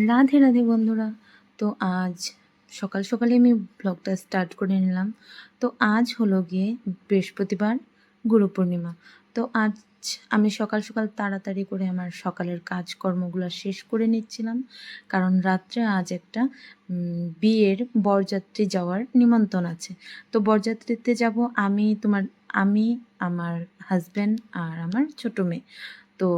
রাধে রাধে বন্ধুরা। তো আজ সকাল সকালে আমি ব্লগটা স্টার্ট করে নিলাম। তো আজ হলো গিয়ে বৃহস্পতিবার, গুরু পূর্ণিমা। তো আজ আমি সকাল সকাল তাড়াতাড়ি করে আমার সকালের কাজকর্মগুলো শেষ করে নিচ্ছিলাম, কারণ রাত্রে আজ একটা বিয়ের বরযাত্রী যাওয়ার নিমন্ত্রণ আছে। তো বরযাত্রীতে যাব আমি, আমার হাজব্যান্ড আর আমার ছোটো মেয়ে। তো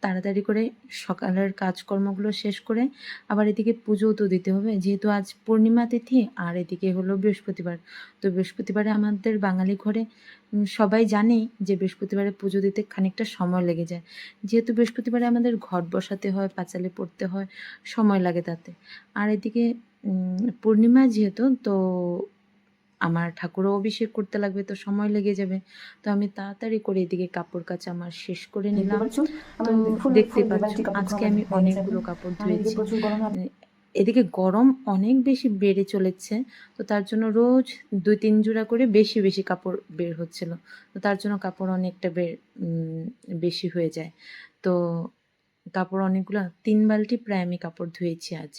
তাড়াতাড়ি করে সকালের কাজকর্মগুলো শেষ করে আবার এদিকে পুজোও তো দিতে হবে, যেহেতু আজ পূর্ণিমা তিথি আর এদিকে হলো বৃহস্পতিবার। তো বৃহস্পতিবারে আমাদের বাঙালি ঘরে সবাই জানেই যে বৃহস্পতিবারে পুজো দিতে খানিকটা সময় লেগে যায়, যেহেতু বৃহস্পতিবারে আমাদের ঘট বসাতে হয়, পাঁচালি পড়তে হয়, সময় লাগে তাতে। আর এদিকে পূর্ণিমা যেহেতু, তো আমার ঠাকুরও অভিষেক করতে লাগবে, তো সময় লেগে যাবে। তো আমি তাড়াতাড়ি করে এদিকে কাপড় কাচা আমার শেষ করে নিলাম। তো দেখতে পাচ্ছ আজকে আমি অনেকগুলো কাপড় ধুয়েছি। এদিকে গরম অনেক বেশি বেড়ে চলেছে, তো তার জন্য রোজ 2-3 জোড়া করে বেশি বেশি কাপড় বের হচ্ছিল। তো তার জন্য কাপড় অনেকটা বেশি হয়ে যায়। তো কাপড় অনেকগুলো 3 বালতি প্রায় আমি কাপড় ধুয়েছি আজ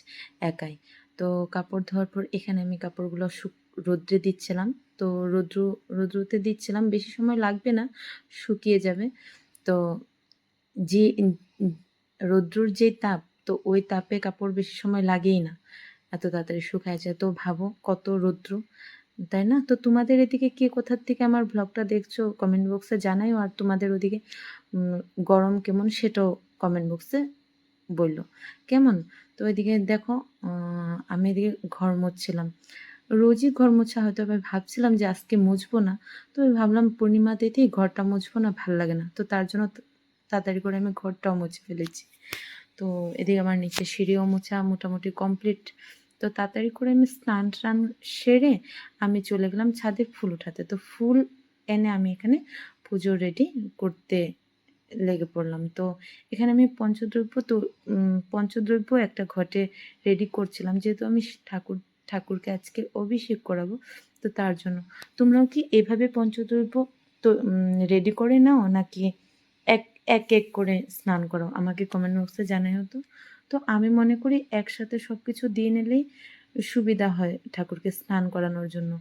একাই। তো কাপড় ধোয়ার পর এখানে আমি কাপড়গুলো রোদ্রে দিচ্ছিলাম। তো রৌদ্রতে দিচ্ছিলাম, বেশি সময় লাগবে না, শুকিয়ে যাবে। তো যে রৌদ্রর যে তাপ, তো ওই তাপে কাপড় বেশি সময় লাগেই না, এত তাড়াতাড়ি শুকায় যায়। তো ভাবো কত রৌদ্র, তাই না? তো তোমাদের এদিকে কে কোথার থেকে আমার ব্লগটা দেখছো কমেন্ট বক্সে জানাইও, আর তোমাদের ওদিকে গরম কেমন সেটাও কমেন্ট বক্সে বললো কেমন। তো এদিকে দেখো, আমি এদিকে ঘর মুছছিলাম। রোজই ঘর মোছা হয়তো, আমি ভাবছিলাম যে আজকে মুছবো না, তো আমি ভাবলাম পূর্ণিমা তিথি ঘরটা মুছবো না, ভাল লাগে না। তো তার জন্য তাড়াতাড়ি করে আমি ঘরটাও মুছে ফেলেছি। তো এদিকে আমার নিচে সিঁড়িও মোছা মোটামুটি কমপ্লিট। তো তাড়াতাড়ি করে আমি স্নান টান সেরে আমি চলে গেলাম ছাদে ফুল উঠাতে। তো ফুল এনে আমি এখানে পুজো রেডি করতে লেগে পড়লাম। তো এখানে আমি পঞ্চদ্রব্য একটা ঘটে রেডি করছিলাম, যেহেতু আমি ঠাকুরকে আজকে অভিষেক করাবো, তো তার জন্য। তোমরাও কি এভাবে পঞ্চদ্রব্য তো রেডি করে নাও, নাকি এক এক এক করে স্নান করো? আমাকে কমেন্ট বক্সে জানাইও তো। তো আমি মনে করি একসাথে সব কিছু দিয়ে নিলেই সুবিধা হয় ঠাকুরকে স্নান করানোর জন্য।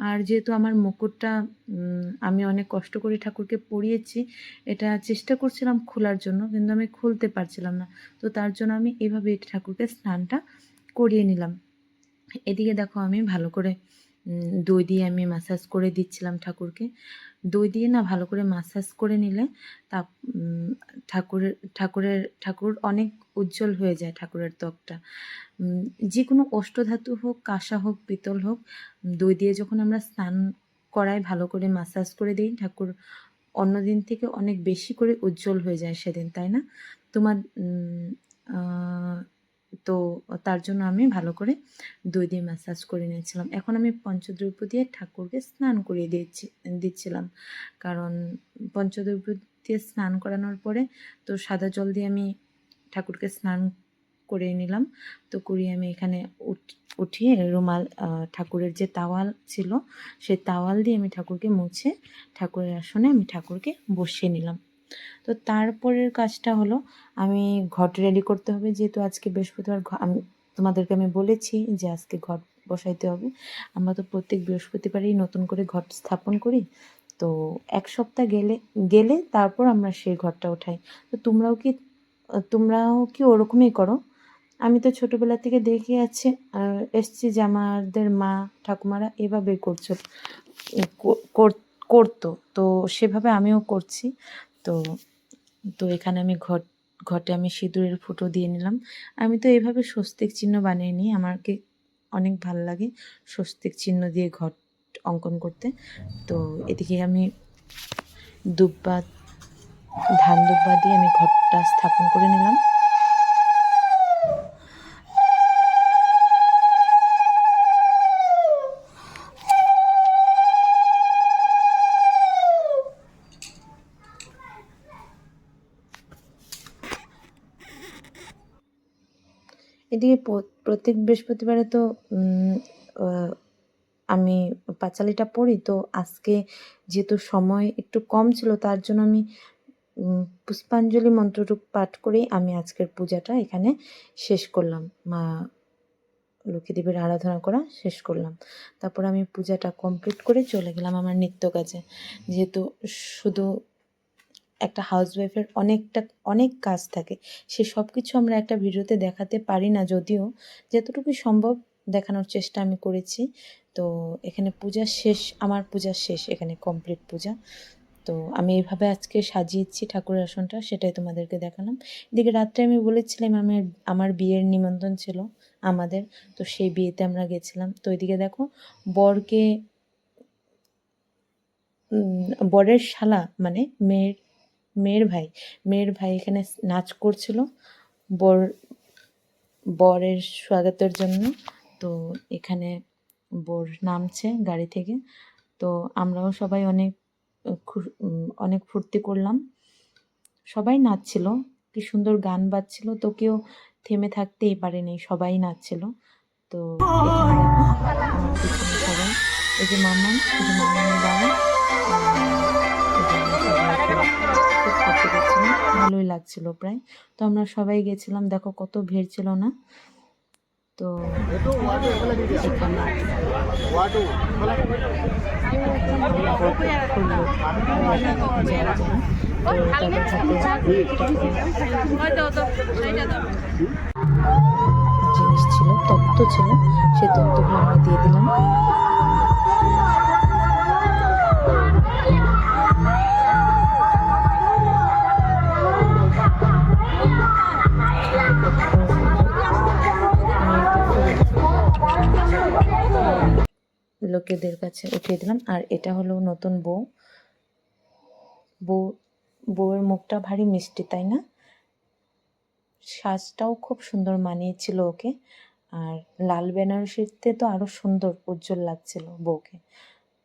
আর যেহেতু আমার মুকুটটা আমি অনেক কষ্ট করে ঠাকুরকে পরিয়েছি, এটা চেষ্টা করছিলাম খোলার জন্য, কিন্তু আমি খুলতে পারছিলাম না। তো তার জন্য আমি এভাবে ঠাকুরকে স্নানটা করিয়ে নিলাম। এদিকে দেখো আমি ভালো করে দই দিয়ে আমি ম্যাসাজ করে দিচ্ছিলাম ঠাকুরকে। দই দিয়ে না ভালো করে ম্যাসাজ করে নিলে তা ঠাকুর অনেক উজ্জ্বল হয়ে যায়, ঠাকুরের ত্বকটা। যে কোনো অষ্টধাতু হোক, কাঁসা হোক, পিতল হোক, দই দিয়ে যখন আমরা স্নান করাই, ভালো করে ম্যাসাজ করে দিই, ঠাকুর অন্যদিন থেকে অনেক বেশি করে উজ্জ্বল হয়ে যায় সেদিন, তাই না? তোমার তো তার জন্য আমি ভালো করে দই দিয়ে ম্যাসাজ করে নিয়েছিলাম। এখন আমি পঞ্চদ্রব্য দিয়ে ঠাকুরকে স্নান করিয়ে দিচ্ছিলাম, কারণ পঞ্চদ্রব্য দিয়ে স্নান করানোর পরে তো সাদা জল দিয়ে আমি ঠাকুরকে স্নান করে নিলাম। তো করিয়ে আমি এখানে উঠিয়ে রুমাল, ঠাকুরের যে তাওয়াল ছিল সেই তাওয়াল দিয়ে আমি ঠাকুরকে মুছে ঠাকুরের আসনে আমি ঠাকুরকে বসিয়ে নিলাম। তো তারপরের কাজটা হলো আমি ঘট রেডি করতে হবে, যেহেতু আজকে বৃহস্পতিবার। তোমাদেরকে আমি বলেছি যে আজকে ঘট বসাইতে হবে। আমরা তো প্রত্যেক বৃহস্পতিবারেই নতুন করে ঘট স্থাপন করি। তো এক সপ্তাহ গেলে তারপর আমরা সেই ঘরটা উঠাই। তো তোমরাও কি ওরকমই করো? আমি তো ছোটোবেলা থেকে দেখে এসছি যে আমাদের মা ঠাকুমারা এভাবে করতো, তো সেভাবে আমিও করছি। তো তো এখানে আমি ঘটে আমি সিঁদুরের ফুটো দিয়ে নিলাম। আমি তো এইভাবে স্বস্তিক চিহ্ন বানিয়ে নিই, আমাকে অনেক ভালো লাগে স্বস্তিক চিহ্ন দিয়ে ঘট অঙ্কন করতে। তো এদিকে আমি ধান দুব্বা দিয়ে আমি ঘরটা স্থাপন করে নিলাম। এদিকে প্রত্যেক বৃহস্পতিবারে তো আমি পাঁচালিটা পড়ি। তো আজকে যেহেতু সময় একটু কম ছিল, তার জন্য আমি পুষ্পাঞ্জলি মন্ত্রটুকু পাঠ করেই আমি আজকের পূজাটা এখানে শেষ করলাম। মা লক্ষ্মীদেবীর আরাধনা করা শেষ করলাম। তারপর আমি পূজাটা কমপ্লিট করে চলে গেলাম আমার নিত্য কাজে। যেহেতু শুধু একটা হাউসওয়াইফের অনেক কাজ থাকে, সে সব কিছু আমরা একটা ভিডিওতে দেখাতে পারি না, যদিও যতটুকু সম্ভব দেখানোর চেষ্টা আমি করেছি। তো এখানে পূজা শেষ, আমার পূজা শেষ, এখানে কমপ্লিট পূজা। তো আমি এইভাবে আজকে সাজিয়েছি ঠাকুরের আসনটা, সেটাই তোমাদেরকে দেখালাম। এদিকে রাত্রে আমি বলেছিলাম আমার বিয়ের নিমন্ত্রণ ছিল আমাদের, তো সেই বিয়েতে আমরা গেছিলাম। তো এদিকে দেখো বরের শালা মানে মেয়ের ভাই এখানে নাচ করছিল বরের স্বাগতের জন্য। তো এখানে বর নামছে গাড়ি থেকে, তো আমরাও সবাই অনেক ফুর্তি করলাম, সবাই নাচছিল, কি সুন্দর গান বাজছিল, তো কেউ থেমে থাকতেই পারেনি, সবাই নাচছিল। তো এখানে দেখো আমার পিছনে সবাই, এই যে মামার বাবা, খুব ফুর্তি করছিল, ভালোই লাগছিল প্রায়। তো আমরা সবাই গেছিলাম, দেখো কত ভিড় ছিল না। তো জিনিস ছিল, তত্ত্ব ছিল, সেই তত্ত্বগুলো আমরা দিয়ে দিলাম। লোকেদের কাছে উঠিয়ে দিলাম। আর এটা হলো নতুন বউয়ের মুখটা ভারী মিষ্টি, তাই না? সাজটাও খুব সুন্দর মানিয়েছিল ওকে, আর লাল বেনারসিতে তো আরো সুন্দর উজ্জ্বল লাগছিল বউকে।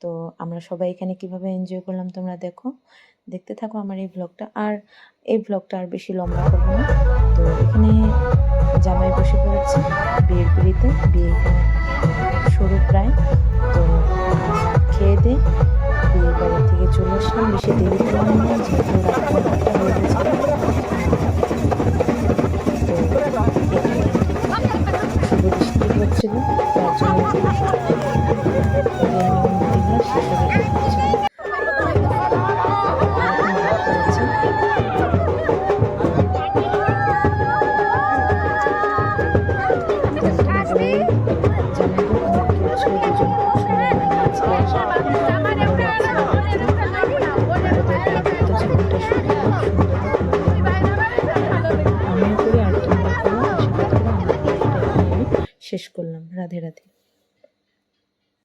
তো আমরা সবাই এখানে কিভাবে এনজয় করলাম তোমরা দেখতে থাকো আমার এই ব্লগটা। আর এই ব্লগটা আর বেশি লম্বা করবো না। তো এখানে জামাই বসে পড়েছে বিয়ের পিড়িতে, বিয়ে এখানে শুরু প্রায়। তো খেয়ে দিয়ে বিয়ের বাড়ি থেকে চলে আসলাম, বেশি দেরি করলাম না, যেহেতু রাত 9টা হয়ে গেছে। শুভ বৃষ্টি হচ্ছিল, তার জন্য শেষ করলাম। রাধে রাধে।